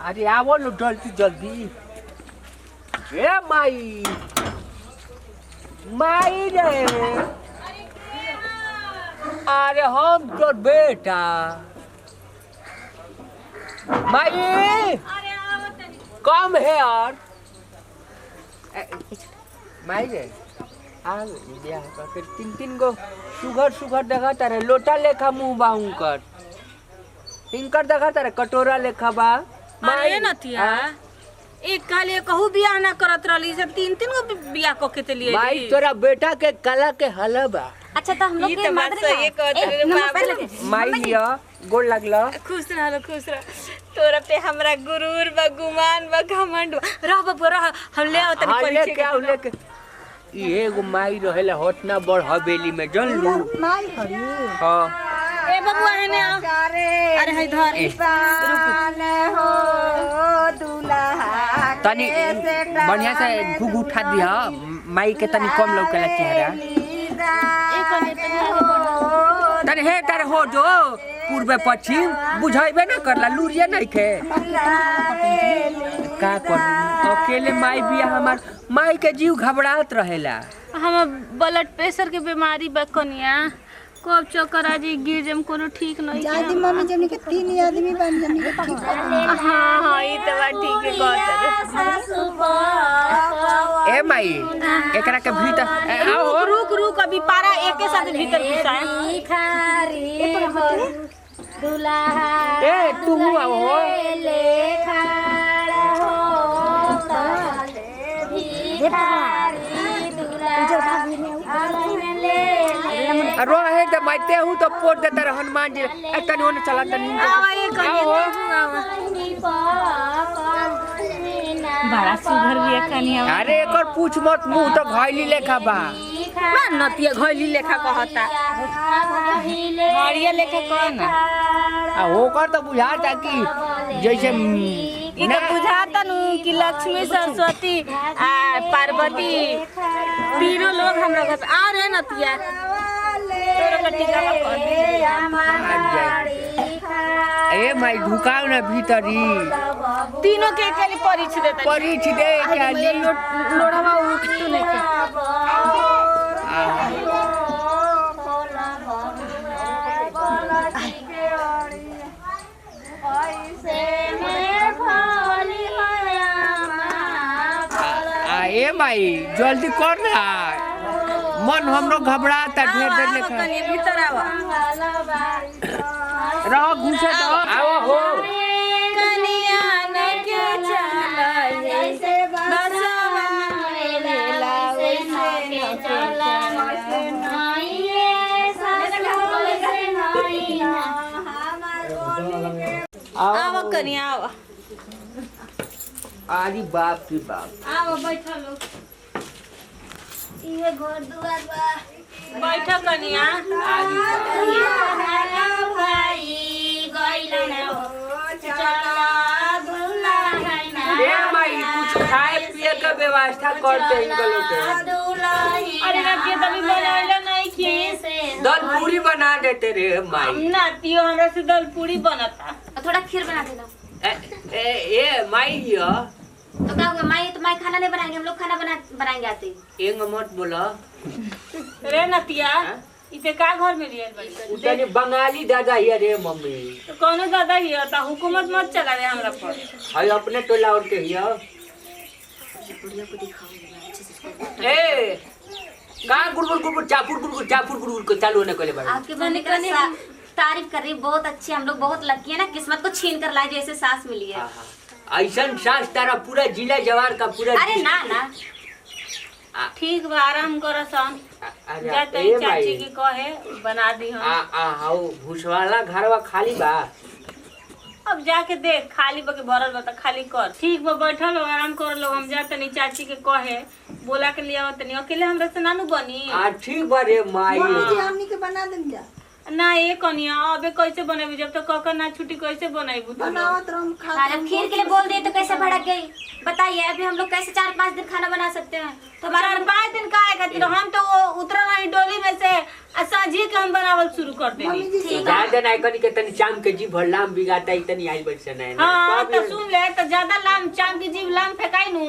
अरे आवो लो जल्दी जल्दी। ए माई माई रे। अरे हम तो बेटा माई कम है यार। माई रे आ ब्याह करके तीन गो सुघर देखा तारे लोटा लेखा मुंह बाहू कर इनकर देखा तारे कटोरा लेखा बा। मारे नथिया एक काले कहू बियाह ना करत रहली सब तीन गो बियाह क के लिए माई तोरा बेटा के कला के हल बा। अच्छा तो हम लोग के माई लिया गोड़ लगला। खुश रह तोरा पे हमरा गुरूर बा गुमान बा घमंड रह बाबू रह हम ले आओ तनी परिचय लेके ये एगो माई रहेला होतना बड़ हवेली में जन लू माई हरी हां ए बाबू आने आ अरे है धर रुक हो दूल्हा तनी बढ़िया से घुघ उठा दिया माई के तनी कम लौकेला चेहरा तनी हे तारे हो जो पूर्व पश्चिम बुझाइबे ना करला लूरिया नहीं खे का कर अकेले माई बिया हमार माई के जीव घबरात रहेला। हम ब्लड प्रेशर के बीमारी बा कनिया कब चक्कर आ जी गिर जम कोनो ठीक नहीं दादी मम्मी जमनी के 3 आदमी बन जमनी के ठीक हां ई तो बात ठीक है कहत ए माई एकरा के भीतर आओ रुक अभी पारा एके साथ भीतर घुसाए दूल्हा ए तू आओ हो ले खड़ा हो भिखारी दूल्हा रोहे त माइते हूं तो पोट देता रह हनुमान जी तनी ओने चला तनी आवा ये कनिया बड़ा सुघर भी कनिया अरे एकर पूछ मत मुंह तो घायली लेखा बा नतिया घोली लेखा कहता हरिया लेखा कहना आ होकर तो बुझाता कि जैसे ई तो बुझाता नु कि लक्ष्मी सरस्वती आ पार्वती तीनों लोग हम लोग आ रहे नतिया तोरा का टीका कर ए माई ढुकाओ ना भीतरी तीनों के के लिए परिचय देता परिचय दे क्या ली लोड़वा उठ तो नहीं ए माई जल्दी कर ना मन हमरो घबराता ढेर देर लेखा कनिया भीतर आवा रह घुसे तो आओ हो कनिया ने के चला जैसे बसवा मेला वैसे चला नहीं है सासुर से नहीं आवा कनिया आवा आरी बाप की बाप आवा बैठा लो ये घर दुआर बा बैठा कनिया भाई गइला ना चला दूल्हा ए माई कुछ खाए पिए के व्यवस्था करते इनको लोग के अरे रखिए तभी बनाइला नहीं खी दल पूरी बना देते रे माई नातियो हमरा से दल पूरी बनता थोड़ा खीर बना दे दो ए माई हिया तो क्या हुआ माई तो माई खाना नहीं बनाएंगे हम लोग खाना बनाएंगे आते एंग मत बोला रे नतिया इते का घर में रियल बड़ी उतनी बंगाली दादा हिया रे मम्मी तो कोनो दादा ही होता हुकूमत मत चलावे हमरा पर हाय अपने टोला और के हिया बुढ़िया को दिखाओ ए का गुड़गुड़ चापुर को चालू होने कोले बड़ा आपके बने का तारीफ कर रही बहुत अच्छी हम लोग बहुत लकी है ना किस्मत को छीन कर लाए जैसे सास मिली है ऐसा सास तारा पूरा जिला जवार का पूरा अरे ना ना ठीक बा आराम करो सन जाते चाची की कहे बना दी हम हाउ भूसवाला घरवा खाली बा अब जाके देख खाली बके भरल बा त खाली कर ठीक बा बैठल हो आराम कर लो हम जाते नहीं चाची के कहे बोला के लिए तनी अकेले हमरा से नानू बनी ठीक बा रे माई हमनी के बना देम जा ना ये कनिया अबे कैसे बनेबी जब तक ककर ना छुट्टी कैसे बनेबू बनावत रहम खा जब खीर के लिए बोल दिए तो कैसे भड़क गई बताइए अभी हम लोग कैसे 4-5 दिन खाना बना सकते हैं तो हमारा 5 दिन का आएगा हम तो उतरा नहीं डोली में से आ साझे के हम बनावल शुरू कर देनी ठीक जा है देना कनी के तनी चाम के जी भर लाम बिगाता इतनी आई बच्चा नहीं हां तो सुन ले तो ज्यादा लाम चाम की जीव लाम फेकाई नु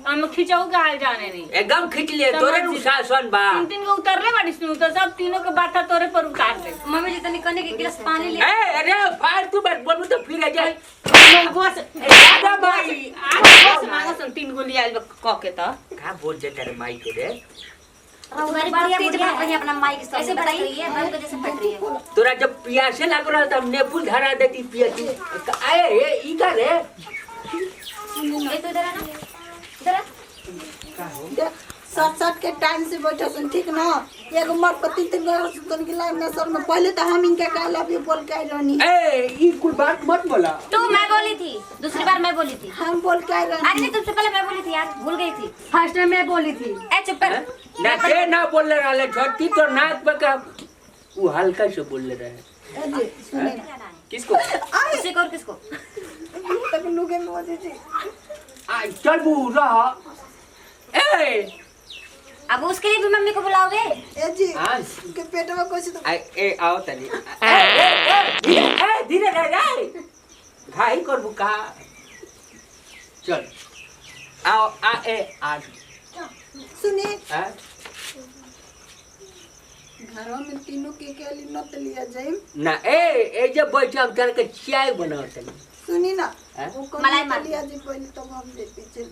हम खिंचाऊ के हाल जाने नहीं एकदम खींच लिए तोरे नु शासन बा 3 को उतरले बाड़ीस नु तो सब तीनों के बाथा तोरे पर उतार ले मम्मी जी तनी कने के गिलास पानी ले ए अरे फाड़ तू बात बोलू तो फिर आ जाए बस दादा भाई बस मांगो सुन 3 गोली आइल क के त का बोल जे तेरे माई के रे तुम्हारी बढ़िया बढ़िया कहीं अपना माइक ऐसे बताइए बहू को जैसे फट रही है तोरा जब प्यासे लग रहा तब नेपुल धरा देती पियती आए ये ई का रे ये तो इधर है ना इधर का हो साथ साथ के टाइम से बैठे सुन ठीक ना एगो मर को 3 गो सुतन की लाइन में सर में पहले तो हम इनके कह लव यू बोल के आई रहनी ए ई कुल बात मत बोला तो मैं बोली थी दूसरी बार मैं बोली थी हम बोल के आई अरे रहनी नहीं तुमसे पहले मैं बोली थी यार भूल गई थी फर्स्ट में मैं बोली थी ए चुप कर ना ते ना बोल रहा छोटी तो नाक पे का वो हल्का से बोल रहा है ए जी सुने ना किसको उसे को और किसको तक लुगे में वजह से आ चल बू रहा ए अब उसके लिए भी मम्मी को बुलाओगे ए जी हां के पेट में कुछ तो ए आओ तनी ए धीरे रह रे भाई कर बुका चल आओ आ ए आ सुनी हां घरों में तीनों के लिए नत लिया जाए ना ए जब बैठ हम तेरे के चाय बनाओ तनी सुनी ना हैं? वो को मलाई मार लिया जी पहले तो हम दे पीछे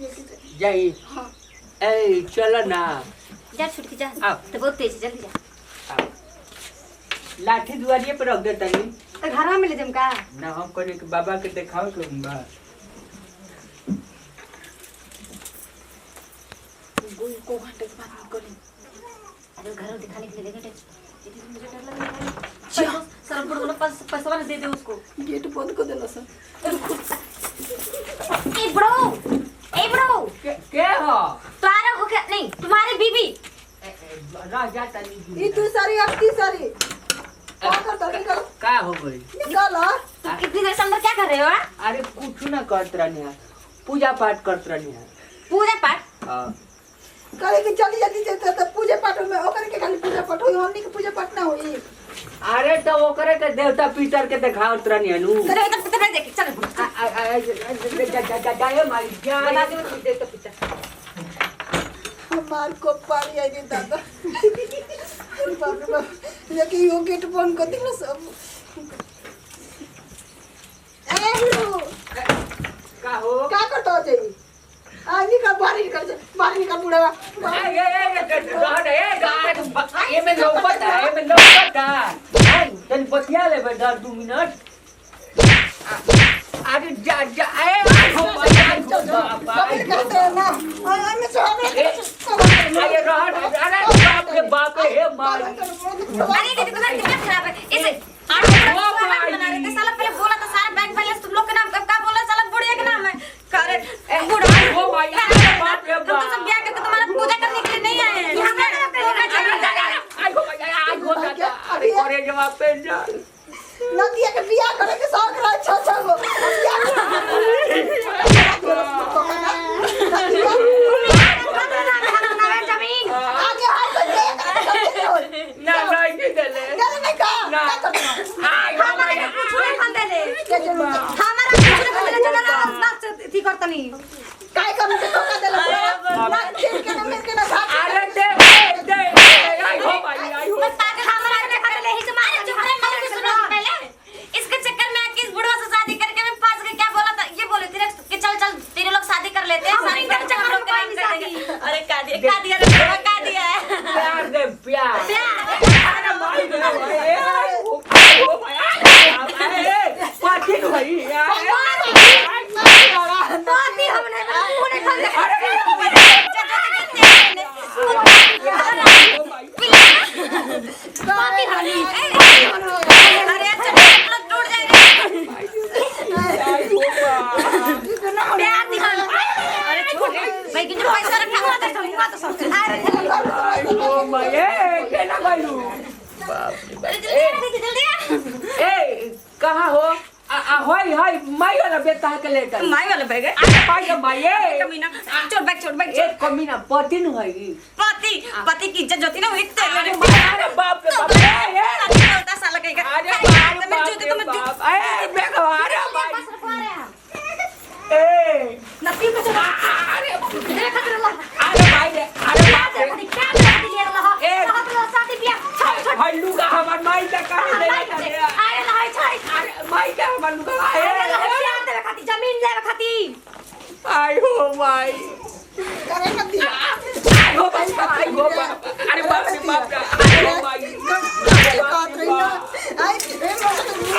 लेके जाए जाई हां ए चलो ना जा छुटकी जा आओ। तो बहुत तेज है, जल्दी जा लाठी दुआरिये पे रख दे तनी तो घर में ले जम का ना हम कोने के बाबा के दिखाओ के बा को घंटे के बाद निकली अरे घर दिखाने के लिए लेके दीदी मुझे डर लग रहा है सर बोलो पैसा वाला दे दे उसको गेट बंद कर देला सर ए ब्रो के हो तुम्हारा हो क्या नहीं तुम्हारी बीबी रह जा तनी ई तू सारी अक्ति सारी क्या करता निकल का हो गई निकल तुम कितनी देर से अंदर क्या कर रहे हो हाँ? अरे कुछ ना करत रहनी है पूजा पाठ करत रहनी है पूजा पाठ हां करे के जल्दी जल्दी से तो पूजा पाठ में ओकर के खाली पूजा पाठ होई हमनी के पूजा पाठ ना होई अरे तो वो करे के देवता पितर के दिखावत रहनी है नु तेरे इधर पितर देख चल जाए मारी जा बता दे मैं देवता पितर हमार को पारी आई गई दादा बाप रे बाप लेकिन यो गेट बंद कर दिला सब ए हीरो का हो क्या करता हो जाई आ निकल बाहर निकल बुढ़ा ये में लौकता तन पतिया ले बेटा 2 मिनट अरे जा कभी कहते हैं ना मैं सोने अरे बाप रे बाप हे मार अरे ये तुम्हारी तबीयत खराब है इसे 8 बना रहे थे साला पहले बोला था सारा बैंक बैलेंस तुम लोग के नाम कब का बोला साला बुढ़िया के नाम है करे बुढ़ा हो भाई बाप रे तुम तो सब ब्याह करके तुम्हारा पूजा करने के लिए नहीं आए हैं अरे करे जवाब पे जा नदिया के बियाह करे के शौक रहा अच्छा गो जमीन आगे हाथ को दे ना नहीं देले गले नहीं का ना हमारा कुछ नहीं खाते ले के जरूर हमारा कुछ नहीं खाते ले चला बात थी करता नहीं काय कर के धोखा देला ना ठीक के ना मेरे के ना घाट अरे दे आई हो भाई आई हो मैं पागल हमारा नहीं खाते ले ही तुम्हारे चुप रहे मेरे को सुनो पहले इसके चक्कर में आके इस बुढ़वा से शादी करके मैं फंस गई क्या बोला था ये बोले थे कि चल तेरे लोग शादी कर लेते हैं शादी कर चक्कर लोग करेंगे अरे का दिया रे का दिया है प्यार दे प्यार प्यार मारी दे भाई ओ भाई पाठी भाई पाती हमने मुंह नहीं खोल पाती हनी अरे अच्छा टूट जाएगा प्यार दिखा अरे छोड़ भाई कि जो पैसा रखा हुआ था तो सब अरे ओ भाई के ना भाईलू जल्दी ए कहां हो होय माई वाला बेटा के लेकर माई वाला बैग है पाई माई कमीना छोड़ बैग एक कमीना पतिन होई पति पति की इज्जत जोती ना हुई अरे बाप रे बाप साला कहीं का अरे बाप ए बेगवारा भाई ए नती को चला अरे इधर खतरा ला अरे भाई रे अरे बाप रे क्या शादी ले रहा ए शादी बियाह हल्लू का हमार माई का काहे ले अरे लहाई छाई अरे माई का हमार लुका अरे आए प्यार देवे खाती जमीन देवे खाती आई हो माई करे नती आई हो भाई आई हो अरे बाप रे बाप आई हो माई बात रही ना आई रे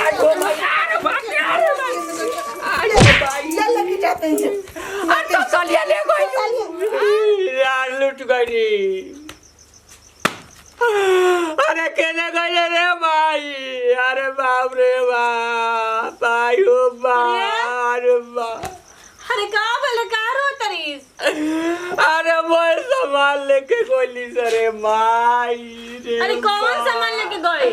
आई हो माई अरे बाप रे अरे भाई आई हो भाई चल लगी जाते हैं अरे तो सालिया ले गई यार लूट गई अरे केने गए रे भाई अरे बाप रे बाप आई हो अरे बाप अरे का बोले का रो तरीस अरे मोर सामान लेके गोली सरे माई रे अरे कौन सामान लेके गए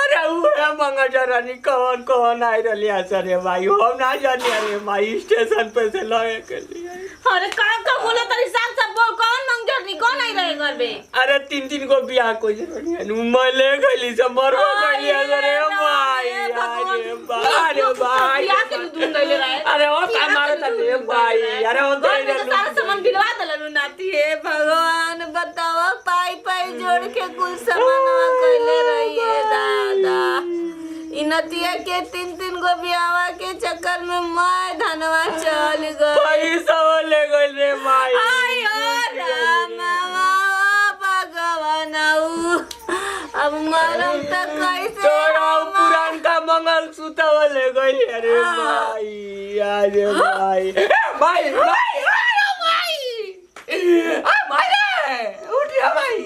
अरे उहे मंगजरानी कौन कौन आई रलिया सरे भाई हम ना जानी अरे माई स्टेशन पे से लाए के लिए अरे का बोला तरी साथ सब बोल कौन मंगजरनी कौन आई रहे घर में अरे तीन को बियाह को जरनी मैं ले गली से मरवा गई अरे माई अरे भाई बियाह के दूध गइले रहे अरे ओ हमारे तले भाई अरे ओ घर में तो सारा सामान गिरवा दलन नाती है भगवान बताओ पाई पाई जोड़ के कुल सामानवा कइले रही है दादा इनतिया के तीन गो बियावा के चक्कर में मैं धनवा चल गई पैसा ले गई रे माई आयो राम भगवान अब मरम त कैसे तोरा पुरान का मंगल सूता ले गई अरे भाई अरे भाई भाई भाई अरे भाई भाई उठ जा भाई